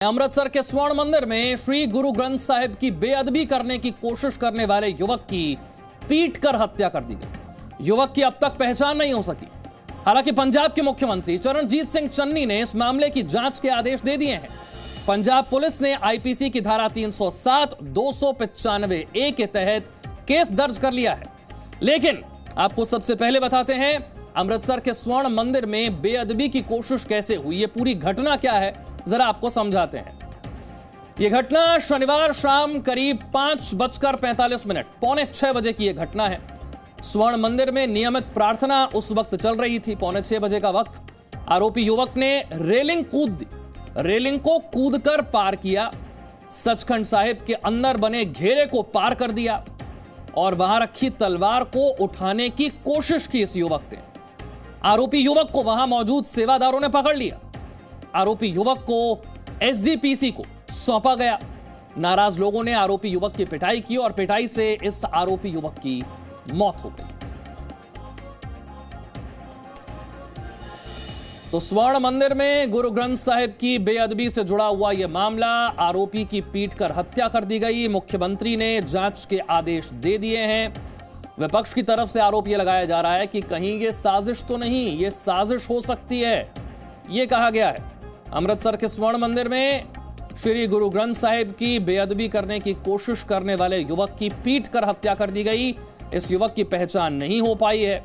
अमृतसर के स्वर्ण मंदिर में श्री गुरु ग्रंथ साहिब की बेअदबी करने की कोशिश करने वाले युवक की पीट कर हत्या कर दी गई। युवक की अब तक पहचान नहीं हो सकी। हालांकि पंजाब के मुख्यमंत्री चरणजीत सिंह चन्नी ने इस मामले की जांच के आदेश दे दिए हैं। पंजाब पुलिस ने आईपीसी की धारा 307, 295 ए के तहत केस दर्ज कर लिया है। लेकिन आपको सबसे पहले बताते हैं अमृतसर के स्वर्ण मंदिर में बेअदबी की कोशिश कैसे हुई, ये पूरी घटना क्या है, जरा आपको समझाते हैं। यह घटना शनिवार शाम करीब 5:45 पौने 6 बजे की यह घटना है। स्वर्ण मंदिर में नियमित प्रार्थना उस वक्त चल रही थी। पौने 6 बजे का वक्त आरोपी युवक ने रेलिंग को कूदकर पार किया, सचखंड साहिब के अंदर बने घेरे को पार कर दिया और वहां रखी तलवार को उठाने की कोशिश की इस युवक ने। आरोपी युवक को वहां मौजूद सेवादारों ने पकड़ लिया। आरोपी युवक को एसजीपीसी को सौंपा गया। नाराज लोगों ने आरोपी युवक की पिटाई की और पिटाई से इस आरोपी युवक की मौत हो गई। तो स्वर्ण मंदिर में गुरु ग्रंथ साहिब की बेअदबी से जुड़ा हुआ यह मामला, आरोपी की पीट कर हत्या कर दी गई। मुख्यमंत्री ने जांच के आदेश दे दिए हैं। विपक्ष की तरफ से आरोप यह लगाया जा रहा है कि कहीं यह साजिश तो नहीं, यह साजिश हो सकती है, यह कहा गया है। अमृतसर के स्वर्ण मंदिर में श्री गुरु ग्रंथ साहिब की बेअदबी करने की कोशिश करने वाले युवक की पीट कर हत्या कर दी गई। इस युवक की पहचान नहीं हो पाई है।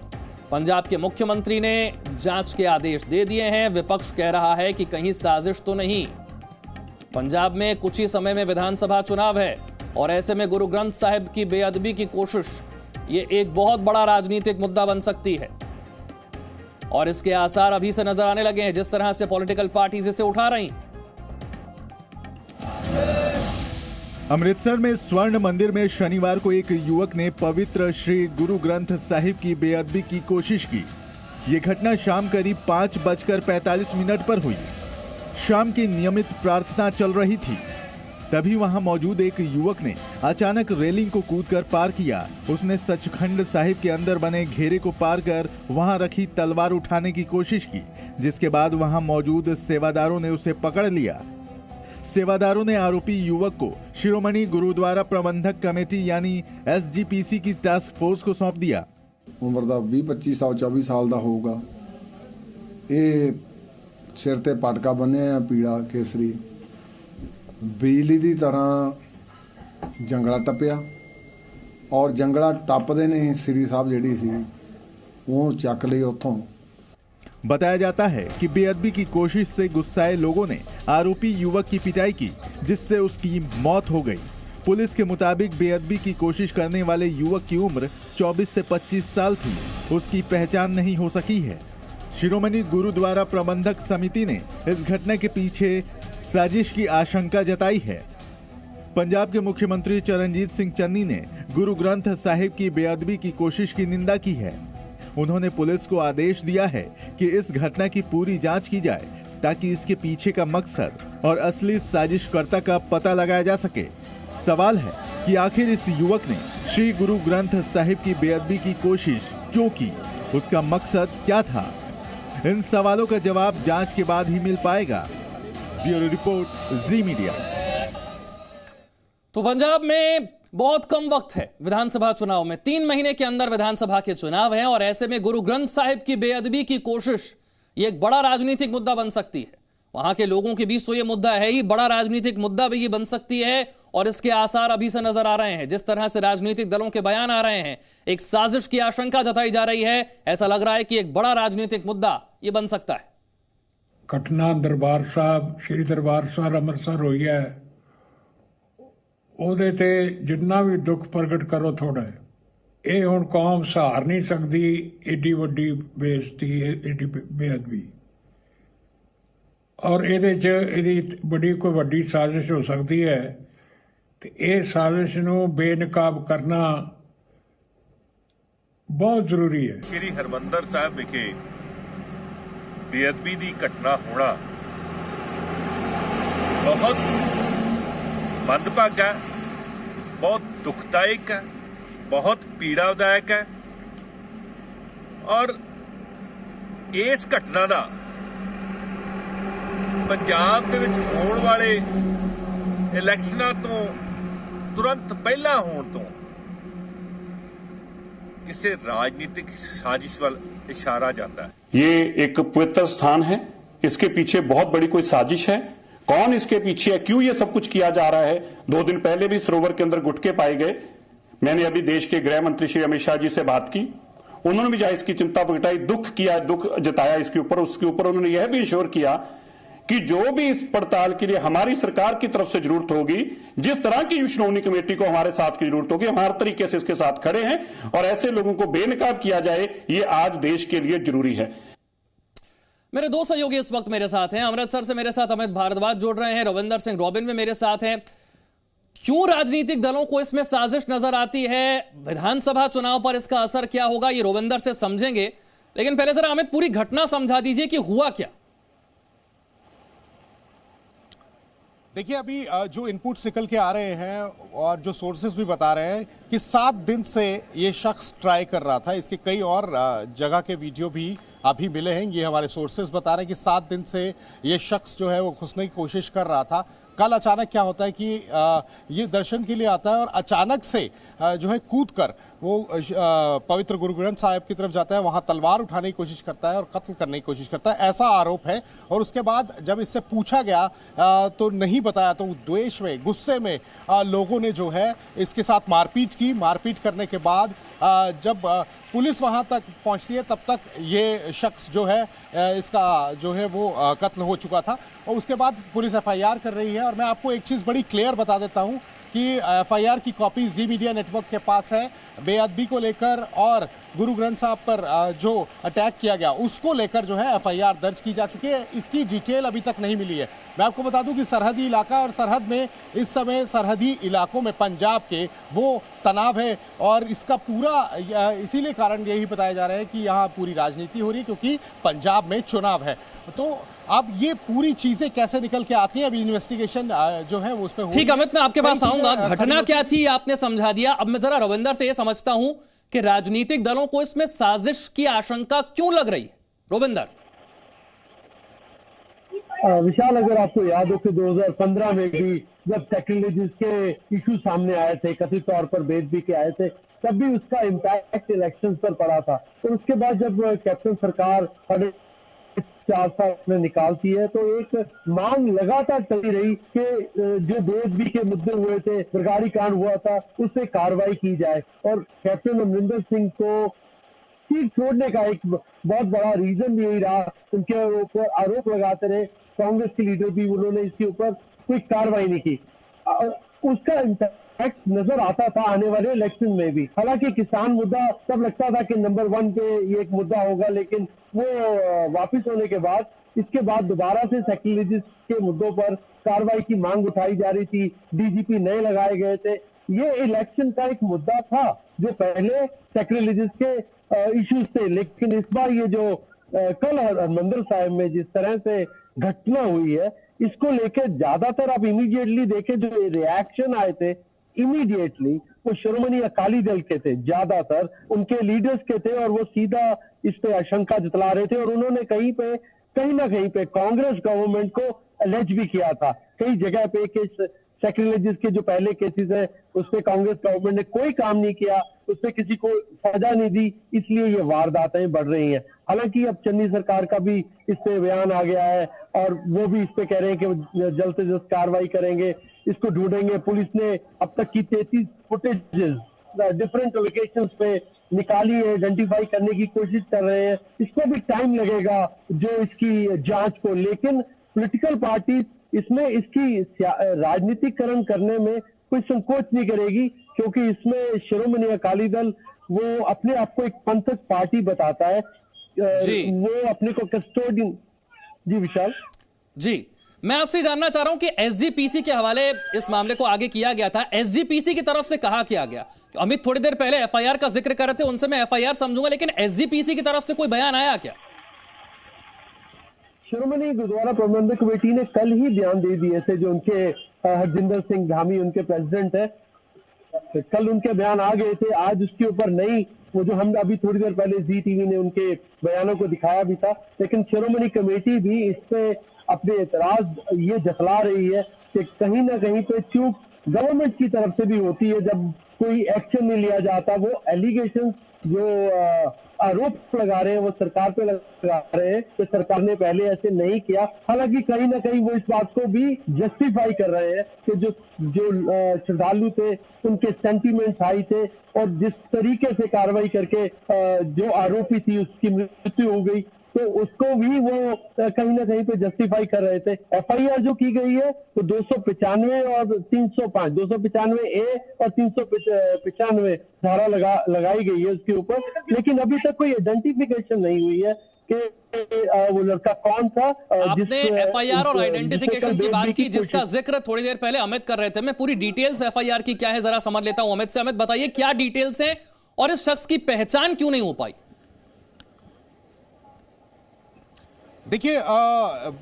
पंजाब के मुख्यमंत्री ने जांच के आदेश दे दिए हैं। विपक्ष कह रहा है कि कहीं साजिश तो नहीं। पंजाब में कुछ ही समय में विधानसभा चुनाव है और ऐसे में गुरु ग्रंथ साहिब की बेअदबी की कोशिश, ये एक बहुत बड़ा राजनीतिक मुद्दा बन सकती है और इसके आसार अभी से नजर आने लगे हैं, जिस तरह से पॉलिटिकल पार्टीज इसे उठा रही। अमृतसर में स्वर्ण मंदिर में शनिवार को एक युवक ने पवित्र श्री गुरु ग्रंथ साहिब की बेअदबी की कोशिश की। ये घटना शाम करीब 5:45 पर हुई। शाम की नियमित प्रार्थना चल रही थी, तभी वहां मौजूद एक युवक ने अचानक रेलिंग को कूदकर पार किया। उसने सचखंड साहिब के अंदर बने घेरे को पार कर वहां रखी तलवार उठाने की कोशिश की, जिसके बाद वहां मौजूद सेवादारों ने उसे पकड़ लिया। सेवादारों ने आरोपी युवक को शिरोमणि गुरुद्वारा प्रबंधक कमेटी यानी एसजीपीसी की टास्क फोर्स को सौंप दिया। उम्र ਦਾ 20-25 ਸਾਲ 24 ਸਾਲ ਦਾ ਹੋਊਗਾ। ਇਹ ਸਿਰ ਤੇ ਪਟਕਾ ਬੰਨਿਆ ਪੀਲਾ ਕੇਸਰੀ, ਬਿਜਲੀ ਦੀ ਤਰ੍ਹਾਂ ਜੰਗਲਾ ਟੱਪਿਆ ਔਰ ਜੰਗਲਾ ਟੱਪਦੇ ਨੇ ਸ੍ਰੀ ਸਾਹਿਬ ਜਿਹੜੀ ਸੀ ਉਹ ਚੱਕ ਲਈ ਉੱਥੋਂ। बताया जाता है कि बेअदबी की कोशिश से गुस्साए लोगों ने आरोपी युवक की पिटाई की, जिससे उसकी मौत हो गई। पुलिस के मुताबिक बेअदबी की कोशिश करने वाले युवक की उम्र 24 से 25 साल थी। उसकी पहचान नहीं हो सकी है। शिरोमणि गुरुद्वारा प्रबंधक समिति ने इस घटना के पीछे साजिश की आशंका जताई है। पंजाब के मुख्यमंत्री चरणजीत सिंह चन्नी ने गुरु ग्रंथ साहिब की बेअदबी की कोशिश की निंदा की है। उन्होंने पुलिस को आदेश दिया है कि इस घटना की पूरी जांच की जाए, ताकि इसके पीछे का मकसद और असली साजिशकर्ता का पता लगाया जा सके। सवाल है कि आखिर इस युवक ने श्री गुरु ग्रंथ साहिब की बेअदबी की कोशिश क्यों की, उसका मकसद क्या था? इन सवालों का जवाब जांच के बाद ही मिल पाएगा। ब्यूरो रिपोर्ट, जी मीडिया। तो पंजाब में बहुत कम वक्त है विधानसभा चुनाव में, 3 महीने के अंदर विधानसभा के चुनाव हैं और ऐसे में गुरु ग्रंथ साहिब की बेअदबी की कोशिश, ये एक बड़ा राजनीतिक मुद्दा बन सकती है। वहां के लोगों के बीच तो ये मुद्दा है ही, बड़ा राजनीतिक मुद्दा भी ये बन सकती है और इसके आसार अभी से नजर आ रहे हैं। जिस तरह से राजनीतिक दलों के बयान आ रहे हैं, एक साजिश की आशंका जताई जा रही है। ऐसा लग रहा है कि एक बड़ा राजनीतिक मुद्दा ये बन सकता है। घटना दरबार साहब, श्री दरबार साहब अमृतसर हुई है, ਉਹਦੇ ਤੇ ਜਿੰਨਾ ਵੀ ਦੁੱਖ ਪ੍ਰਗਟ ਕਰੋ ਥੋੜਾ ਹੈ। ਇਹ ਹੁਣ ਕੌਮ ਸਹਾਰ ਨਹੀਂ ਸਕਦੀ ਏਡੀ ਵੱਡੀ ਬੇਇੱਜ਼ਤੀ, ਏਡੀ ਬੇਅਦਬੀ, ਔਰ ਇਹਦੇ 'ਚ ਇਹਦੀ ਬੜੀ ਕੋਈ ਵੱਡੀ ਸਾਜ਼ਿਸ਼ ਹੋ ਸਕਦੀ ਹੈ ਤੇ ਇਹ ਸਾਜ਼ਿਸ਼ ਨੂੰ ਬੇਨਕਾਬ ਕਰਨਾ ਬਹੁਤ ਜ਼ਰੂਰੀ ਹੈ। ਸ਼੍ਰੀ ਹਰਮੰਦਰ ਸਾਹਿਬ ਵਿਖੇ ਬੇਅਦਬੀ ਦੀ ਘਟਨਾ ਹੋਣਾ ਬਹੁਤ मंदभागा, बहुत दुखदायक है, बहुत पीड़ादायक है और इस घटना का ਪੰਜਾਬ ਦੇ ਵਿੱਚ ਹੋਣ ਵਾਲੇ ਇਲੈਕਸ਼ਨਾਂ ਤੋਂ ਤੁਰੰਤ ਪਹਿਲਾਂ ਹੋਣ ਤੋਂ ਕਿਸੇ राजनीतिक साजिश वाल इशारा जाता है। ये एक पवित्र स्थान है, इसके पीछे बहुत बड़ी कोई साजिश है। कौन इसके पीछे है, क्यों ये सब कुछ किया जा रहा है? 2 दिन पहले भी सरोवर के अंदर गुटके पाए गए। मैंने अभी देश के गृह मंत्री श्री अमित शाह जी से बात की, उन्होंने भी जाहिर इसकी चिंता प्रगटाई, दुख जताया इसके ऊपर। उसके ऊपर उन्होंने यह भी इंश्योर किया कि जो भी इस पड़ताल के लिए हमारी सरकार की तरफ से जरूरत होगी, जिस तरह की श्रोमणी कमेटी को हमारे साथ की जरूरत होगी, हम हर तरीके से इसके साथ खड़े हैं और ऐसे लोगों को बेनकाब किया जाए, ये आज देश के लिए जरूरी है। मेरे 2 सहयोगी इस वक्त मेरे साथ हैं। अमृतसर से मेरे साथ अमित भारद्वाज जुड़ रहे हैं, रविंदर सिंह रॉबिन में मेरे साथ हैं। क्यों राजनीतिक दलों को इसमें साजिश नजर आती है? विधानसभा चुनाव पर इसका असर क्या होगा, ये रविंदर से समझेंगे, लेकिन पहले जरा अमित पूरी घटना समझा दीजिए कि हुआ क्या। देखिए, अभी जो इनपुट्स निकल के आ रहे हैं और जो सोर्सेज भी बता रहे हैं कि 7 दिन से ये शख्स ट्राई कर रहा था। इसके कई और जगह के वीडियो भी अभी मिले हैं। ये हमारे सोर्सेज बता रहे हैं कि 7 दिन से ये शख्स जो है वो घुसने की कोशिश कर रहा था। कल अचानक क्या होता है कि ये दर्शन के लिए आता है और अचानक से जो है कूद कर वो पवित्र गुरु ग्रंथ साहिब की तरफ जाता है, वहां तलवार उठाने की कोशिश करता है और कत्ल करने की कोशिश करता है, ऐसा आरोप है। और उसके बाद जब इससे पूछा गया तो नहीं बताया, तो द्वेष में, गुस्से में लोगों ने जो है इसके साथ मारपीट की। मारपीट करने के बाद जब पुलिस वहां तक पहुंचती है, तब तक ये शख्स जो है इसका जो है वो कत्ल हो चुका था। और उसके बाद पुलिस FIR कर रही है। और मैं आपको एक चीज़ बड़ी क्लियर बता देता हूं कि FIR की कॉपी जी मीडिया नेटवर्क के पास है। बेअदबी को लेकर और गुरु ग्रंथ साहब पर जो अटैक किया गया उसको लेकर जो है FIR दर्ज की जा चुकी है। इसकी डिटेल अभी तक नहीं मिली है। मैं आपको बता दूं कि सरहदी इलाका और सरहद में इस समय सरहदी इलाकों में पंजाब के वो तनाव है और इसका पूरा इसीलिए कारण यही बताया जा रहा है कि यहाँ पूरी राजनीति हो रही है क्योंकि पंजाब में चुनाव है। तो अब ये पूरी चीजें कैसे निकल के आती है, अभी इन्वेस्टिगेशन जो है वो उस पर। ठीक, अमित मैं आपके पास आऊंगा। घटना क्या थी आपने समझा दिया। अब मैं जरा रविंदर से ये समझता हूं कि राजनीतिक दलों को इसमें साजिश की आशंका क्यों लग रही है। रविंदर। विशाल, अगर आपको याद हो कि 2015 में भी जब टेक्नोलॉजीज के इशू सामने आए थे, कथित तौर पर बेदबी के आए थे, तब भी उसका इम्पैक्ट इलेक्शन पर पड़ा था। और उसके बाद जब कैप्टन सरकार 4 साल में निकालती है तो एक मांग लगातार चली रही कि जो बेदबी के मुद्दे हुए थे, सरकारी कांड हुआ था, उससे कार्रवाई की जाए। और कैप्टन अमरिंदर सिंह को सीट छोड़ने का एक बहुत बड़ा रीजन यही रहा। उनके ऊपर आरोप लगाते रहे, कांग्रेस के लीडर भी, उन्होंने इसके ऊपर कोई कार्रवाई नहीं की। उसका इम्पैक्ट नजर आता था आने वाले इलेक्शन में भी। हालांकि किसान मुद्दा तब लगता था कि नंबर 1 पे ये एक मुद्दा होगा, लेकिन वो वापस होने के बाद इसके बाद दोबारा से सेक्युलरिस्ट के मुद्दों पर कार्रवाई की मांग उठाई जा रही थी। DGP नए लगाए गए थे। ये इलेक्शन का एक मुद्दा था जो पहले सेक्युलरिस्ट के इश्यूज थे, लेकिन इस बार ये जो कल हरमंदिर साहिब में जिस तरह से घटना हुई है, इसको लेकर ज्यादातर आप इमीडिएटली देखें जो रिएक्शन आए थे, इमीडिएटली वो श्रोमणी अकाली दल के थे, ज्यादातर उनके लीडर्स के थे और वो सीधा इस पे आशंका जतला रहे थे। और उन्होंने कहीं ना कहीं पे कांग्रेस गवर्नमेंट को अलेज भी किया था कई जगह पे कि सेक्रेटरीज के जो पहले केसेस है उस पर कांग्रेस गवर्नमेंट ने कोई काम नहीं किया, उस पर किसी को सजा नहीं दी, इसलिए ये वारदातें बढ़ रही हैं। हालांकि अब चन्नी सरकार का भी इस पे बयान आ गया है और वो भी इस पे कह रहे हैं कि जल्द से जल्द कार्रवाई करेंगे, इसको ढूंढेंगे। पुलिस ने अब तक की 33 फुटेजेस डिफरेंट लोकेशंस पे निकाली है, आइडेंटिफाई करने की कोशिश कर रहे हैं। इसको भी टाइम लगेगा जो इसकी जांच को, लेकिन पॉलिटिकल पार्टी इसमें इसकी राजनीतिकरण करने में कोई संकोच नहीं करेगी, क्योंकि इसमें शिरोमणि अकाली दल वो अपने आप को एक पंथक पार्टी बताता है, वो अपने को कस्टोडियन। जी विशाल जी, मैं आपसे जानना चाह रहा हूं कि SGPC के हवाले इस मामले को आगे किया गया था, SGPC की तरफ से कहा किया गया। अमित थोड़ी देर पहले FIR का जिक्र कर रहे थे, उनसे मैं FIR समझूंगा, लेकिन SGPC की तरफ से कोई बयान आया क्या? शिरोमणि गुरुद्वारा प्रबंधक कमेटी ने कल ही बयान दे दिए थे, जो उनके हरजिंदर सिंह धामी उनके प्रेसिडेंट है, कल उनके बयान आ गए थे। आज उसके ऊपर नई वो जो हम अभी थोड़ी देर पहले ZTV ने उनके बयानों को दिखाया भी था, लेकिन शिरोमणि कमेटी भी इस पे अपने एतराज ये जतला रही है कि कहीं ना कहीं पे चूक गवर्नमेंट की तरफ से भी होती है जब कोई एक्शन नहीं लिया जाता। वो एलिगेशन जो आरोप लगा रहे हैं वो सरकार पे लगा रहे हैं कि सरकार ने पहले ऐसे नहीं किया। हालांकि कहीं ना कहीं वो इस बात को भी जस्टिफाई कर रहे हैं कि जो श्रद्धालु थे उनके सेंटीमेंट्स हाई थे और जिस तरीके से कार्रवाई करके जो आरोपी थी उसकी मृत्यु हो गई तो उसको भी वो कहीं ना कहीं पे जस्टिफाई कर रहे थे। एफआईआर जो की गई है तो 295 और 305, 295 ए और 395 धारा लगाई गई है उसके ऊपर, लेकिन अभी तक कोई आइडेंटिफिकेशन नहीं हुई है कि वो लड़का कौन था। आपने एफआईआर और आइडेंटिफिकेशन की बात की जिसका जिक्र थोड़ी देर पहले अमित कर रहे थे। मैं पूरी डिटेल्स एफआईआर की क्या है जरा समझ लेता हूं अमित से। अमित बताइए क्या डिटेल्स हैं और इस शख्स की पहचान क्यों नहीं हो पाई? देखिए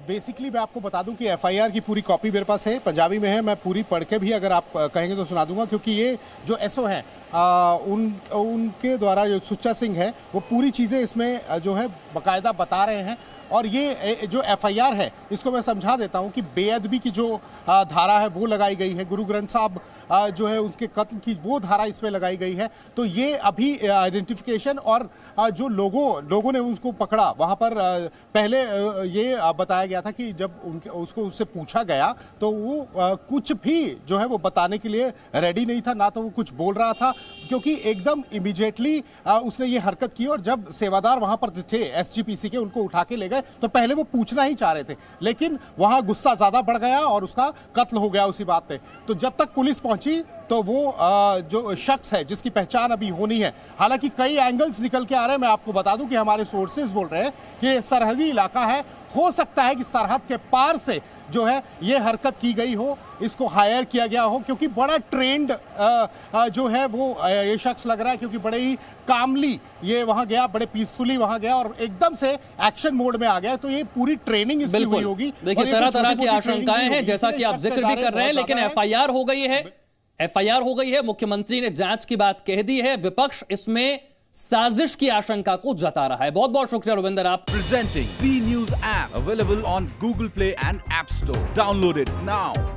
बेसिकली मैं आपको बता दूं कि एफआईआर की पूरी कॉपी मेरे पास है, पंजाबी में है। मैं पूरी पढ़ के भी अगर आप कहेंगे तो सुना दूंगा, क्योंकि ये जो एसओ हैं उनके द्वारा जो सुच्चा सिंह है वो पूरी चीज़ें इसमें जो है बाकायदा बता रहे हैं। और ये जो एफआईआर है इसको मैं समझा देता हूं कि बेअदबी की जो धारा है वो लगाई गई है, गुरु ग्रंथ साहब जो है उसके कत्ल की वो धारा इसमें लगाई गई है। तो ये अभी आइडेंटिफिकेशन और जो लोगों ने उसको पकड़ा वहाँ पर पहले ये बताया गया था कि जब उसको उससे पूछा गया तो वो कुछ भी जो है वो बताने के लिए रेडी नहीं था, ना तो वो कुछ बोल रहा था, क्योंकि एकदम इमीडिएटली उसने ये हरकत की। और जब सेवादार वहाँ पर थे एसजीपीसी के, उनको उठा के ले गए तो पहले वो पूछना ही चाह रहे थे, लेकिन वहाँ गुस्सा ज़्यादा बढ़ गया और उसका कत्ल हो गया उसी बात पे। तो जब तक पुलिस पहुंची तो वो जो शख्स है जिसकी पहचान अभी होनी है, हालांकि कई एंगल्स निकल के आ रहे हैं। मैं आपको बता दूं कि हमारे सोर्सेज बोल रहे हैं कि ये सरहदी इलाका है, हो सकता है कि सरहद के पार से जो है ये हरकत की गई हो, इसको हायर किया गया हो, क्योंकि बड़ा ट्रेंड जो है वो ये शख्स लग रहा है, क्योंकि बड़े ही कामली ये वहां गया, बड़े पीसफुली वहां गया और एकदम से एक्शन मोड में आ गया। तो ये पूरी ट्रेनिंग इसकी हुई होगी। देखिए तरह तरह की आशंकाएं हैं जैसा कि आप जिक्र भी कर रहे हैं, लेकिन एफआईआर हो गई है, एफआईआर हो गई है, मुख्यमंत्री ने जांच की बात कह दी है, विपक्ष इसमें साजिश की आशंका को जता रहा है। बहुत बहुत शुक्रिया रविंदर। आप presenting B News app available on Google Play and App Store. Download it now.